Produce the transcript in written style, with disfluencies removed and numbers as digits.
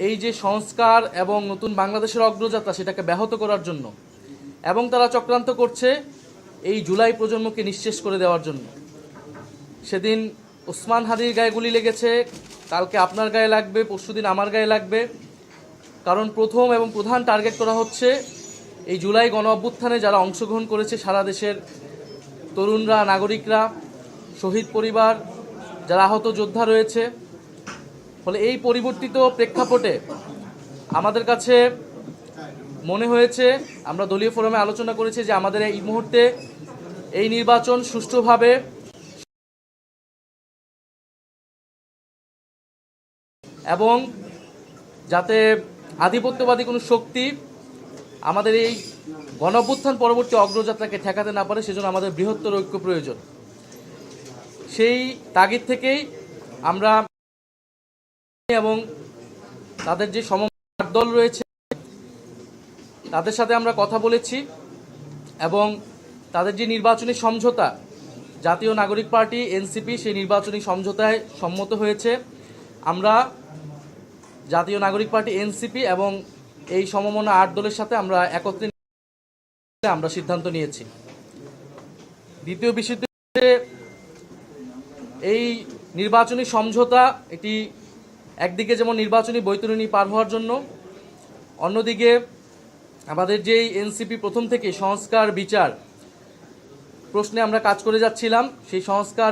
এই যে সংস্কার এবং নতুন বাংলাদেশের অগ্রযাত্রা সেটাকে ব্যাহত করার জন্য, এবং তারা চক্রান্ত করছে এই জুলাই প্রজন্মকে নিঃশেষ করে দেওয়ার জন্য। সেদিন ওসমান হাদির গায়ে গুলি লেগেছে, কালকে আপনার গায়ে লাগবে, পরশুদিন আমার গায়ে লাগবে। কারণ প্রথম এবং প্রধান টার্গেট করা হচ্ছে এই জুলাই গণ অভ্যুত্থানে যারা অংশগ্রহণ করেছে সারা দেশের তরুণরা, নাগরিকরা, শহীদ পরিবার, যারা আহত যোদ্ধা রয়েছে। ফলে এই পরিবর্তিত প্রেক্ষাপটে আমাদের কাছে মনে হয়েছে, আমরা দলীয় ফোরামে আলোচনা করেছি যে আমাদের এই মুহূর্তে এই নির্বাচন সুষ্ঠুভাবে এবং যাতে আধিপত্যবাদী কোনো শক্তি আমাদের এই গণঅভ্যুত্থান পরবর্তী অগ্রযাত্রাকে ঠেকাতে না পারে, সেজন্য আমাদের বৃহত্তর ঐক্য প্রয়োজন। সেই তাগিদ থেকেই আমরা এবং তাদের যে সমমনা দল রয়েছে তাদের সাথে আমরা কথা বলেছি, এবং তাদের যে নির্বাচনী সমঝোতা, জাতীয় নাগরিক পার্টি এনসিপি সেই নির্বাচনী সমঝোতায় সম্মত হয়েছে। আমরা জাতীয় নাগরিক পার্টি এনসিপি এবং এই সমমনা 8 দলের সাথে আমরা একত্রে আমরা সিদ্ধান্ত নিয়েছি। দ্বিতীয় বিষয়, এই নির্বাচনী সমঝোতা এটি একদিকে যেমন নির্বাচনী বৈতরণী পার হওয়ার জন্য, অন্যদিকে আমাদের যেই এনসিপি প্রথম থেকে সংস্কার বিচার প্রশ্নে আমরা কাজ করে যাচ্ছিলাম, সেই সংস্কার